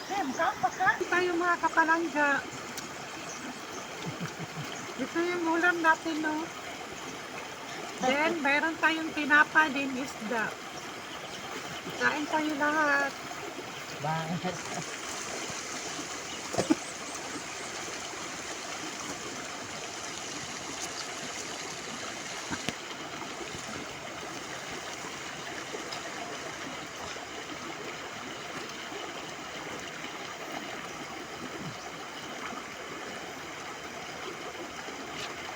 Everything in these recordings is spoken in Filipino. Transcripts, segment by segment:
Tayo mga kapalangga. Ito yung ulam natin, no? Then, meron tayong tinapa din isda. Kain tayo lahat. Banget.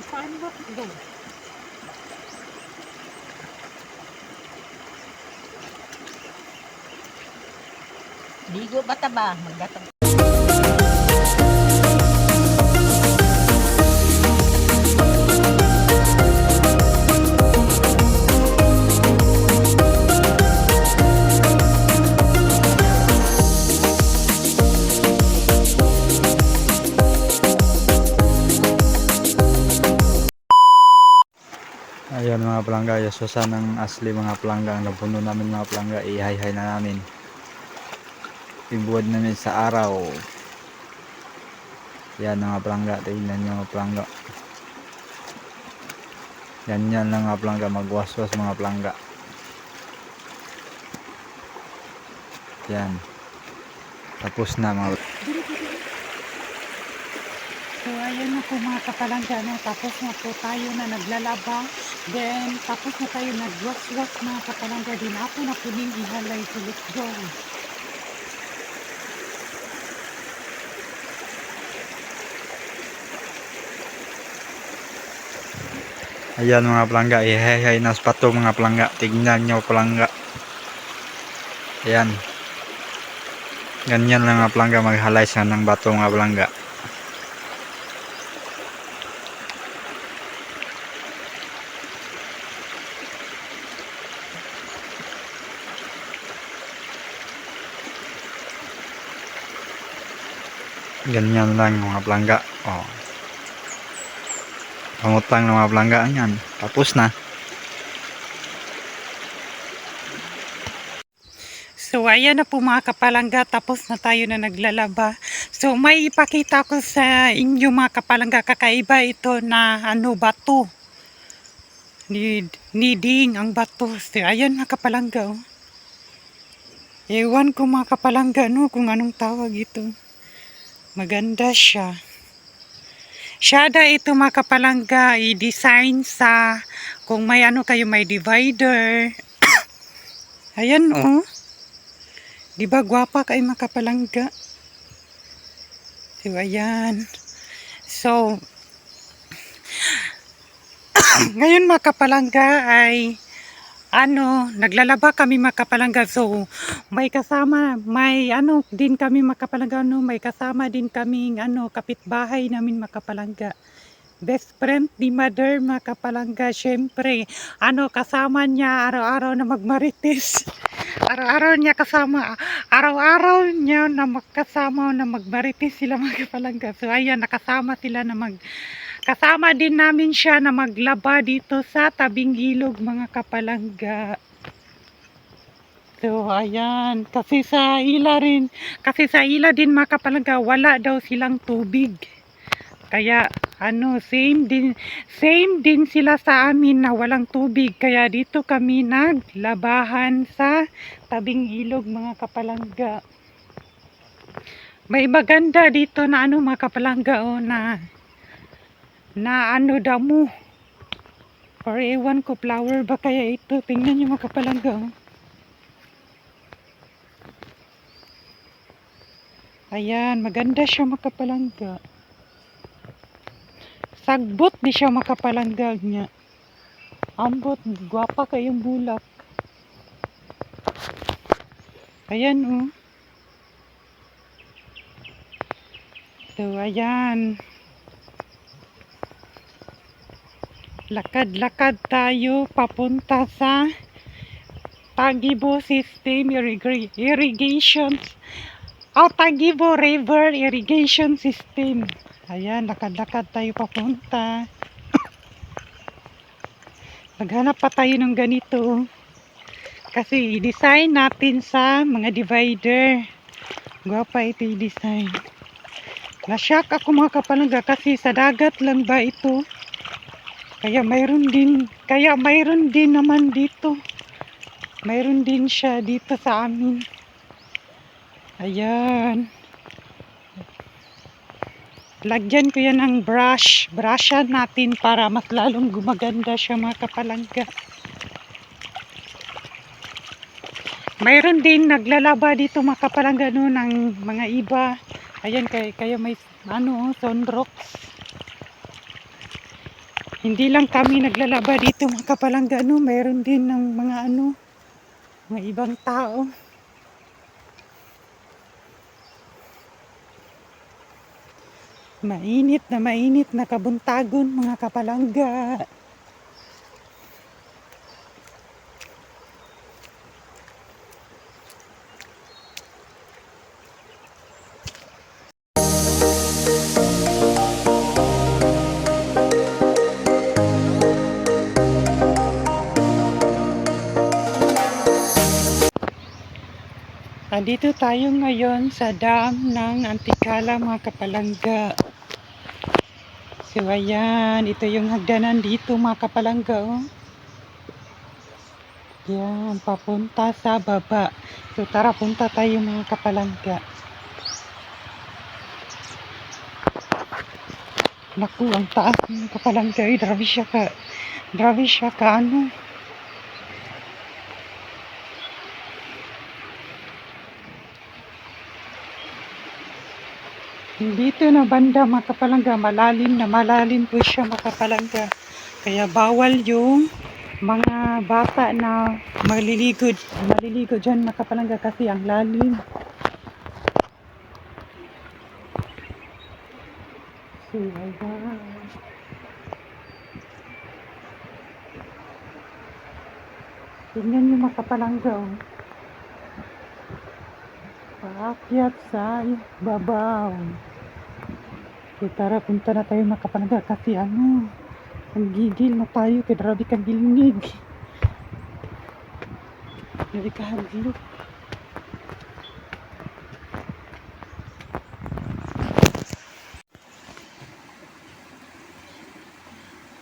Saan ba? Go. Ligo ba ta ba? Magdatang. Ayan mga palangga, yasusan ng asli mga palangga. Ang napuno namin mga palangga, ihay-hay na namin. Ibuwad namin sa araw. Yan mga palangga, tingnan nyo mga palangga. Yan lang mga palangga, magwaswas mga palangga. Yan. Tapos na mga. So, ayan na po mga kapalangga, no? Tapos na po tayo na naglalaba. Then, tapos na tayo nagwas-was mga kapalangga. Din ako na po din ihalay. So, let's go. Ayan mga palangga, ihay-hay na sa pato mga palangga. Tignan nyo palangga. Ayan. Ganyan lang mga palangga, maghalay siya ng bato mga palangga. Ganyan lang mga palangga. Oh. Pangutang ng mga palangga yan. Tapos na. So, ayan na po mga kapalangga. Tapos na tayo na naglalaba. So, may ipakita ko sa inyo mga kapalangga. Kakaiba ito na bato. Niding ang bato. So, ayan mga kapalangga. Oh. Ewan ko mga kapalangga kung anong tawag ito. Maganda siya. Shada ito mga kapalangga, i-design sa kung may kayo, may divider. Ayan oh. Di ba gwapa kayo mga kapalangga? So ayan. So ngayon mga kapalangga ay naglalaba kami mga kapalangga. So may kasama, may din kami mga kapalangga, may kasama din kaming kapitbahay namin mga kapalangga. Best friend ni mother mga kapalangga. Syempre kasama niya araw-araw na magmarites. Araw-araw niya kasama, araw-araw niya na magkasama na magmarites sila mga kapalangga. So ayan, nakasama sila na kasama din namin siya na maglaba dito sa tabing ilog mga kapalangga. So ayan, kasi sa ila din mga kapalangga, wala daw silang tubig. Kaya same din sila sa amin na walang tubig. Kaya dito kami naglabahan sa tabing ilog mga kapalangga. May maganda dito na mga kapalangga na damo. Or ewan ko, flower ba kaya ito? Tingnan nyo mga kapalangga. Ayan, maganda siya mga kapalangga. Sagbot di siya makapalangga niya. Ambot, gwapa kayong bulak. Ayan oh. So ayan. Lakad-lakad tayo papunta sa Tagibo System Irrigation. Tagibo River Irrigation System. Ayan, lakad-lakad tayo papunta. Maghanap pa tayo ng ganito. Kasi i-design natin sa mga divider. Gwapa ito yung design. Na-shock ako mga kapalangga kasi sa dagat lang ba ito? Kaya mayroon din naman dito. Mayroon din siya dito sa amin. Ayan. Lagyan ko yan ng brush. Brushan natin para mas lalong gumaganda siya mga kapalangga. Mayroon din naglalaba dito mga kapalangga no, ng mga iba. Ayan kaya may sunrocks. Hindi lang kami naglalaba dito mga kapalangga no, mayroon din ng mga mga ibang tao. Mainit na kabuntagon mga kapalangga. Andito tayo ngayon sa dam ng Antikala mga kapalangga. So ayan, ito yung hagdanan dito mga kapalangga. Oh. Yan, papunta sa baba. So tara, punta tayo mga kapalangga. Naku, ang taas mga kapalangga. Ay, grabe siya ka ano. Dito na banda mga kapalangga, malalim po siya mga kapalangga. Kaya bawal yung mga bata na maliligo dyan mga kapalangga kasi ang lalim. So, ayan. Tingnan nyo mga kapalangga. Oh. Paakyat sa babaw. So, tara, punta na tayo mga kapalangga kasi ang gigil na tayo kaya grabe kang gilnig. Grabe ka haglo.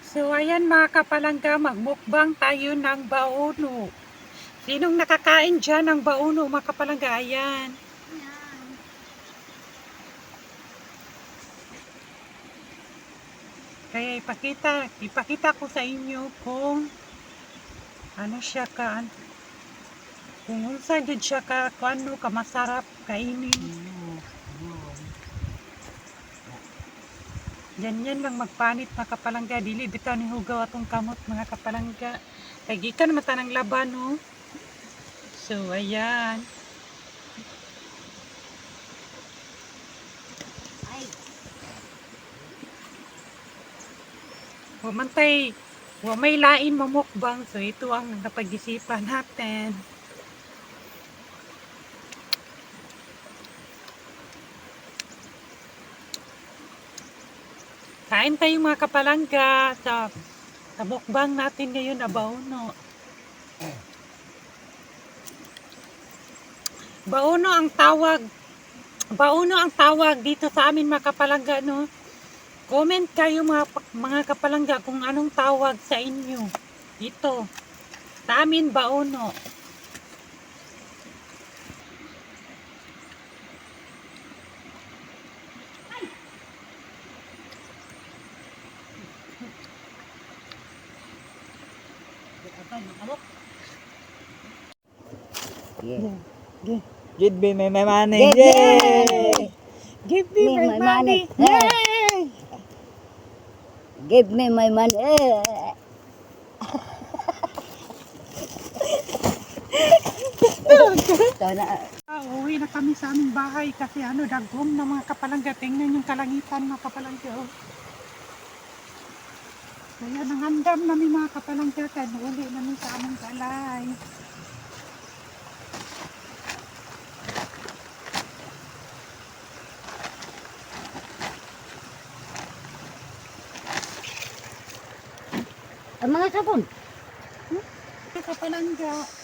So ayan mga kapalangga, magmukbang tayo ng bauno. Sinong nakakain dyan ng bauno mga kapalangga? Ayan. Kaya ipakita ko sa inyo kung ano siya kung unsa jud siya ano ka masarap kainin. Yan lang magpanit mga kapalangga, dili bitaw ni hugaw atong kamot mga kapalangga. Kay gikan naman tanang laban no. So ayan. Wa may lain mamukbang. So ito ang napag-isipan natin. Kain tayo mga kapalangga sa mukbang natin ngayon na bauno. Bauno ang tawag dito sa amin mga kapalangga no. Comment kayo mga kapalangga kung anong tawag sa inyo. Dito. Sa amin bauno. Yeah. Give me my money. Give Yay! Give me my money. Yay! Give me my money. Uwi na kami sa aming bahay kasi dagom na mga kapalangga. Tingnan yung kalangitan mga kapalangga. Oh. Kaya nangandam namin mga kapalangga. Kaya uli namin sa aming balay. Ang mga sabon. Mga kapalangga.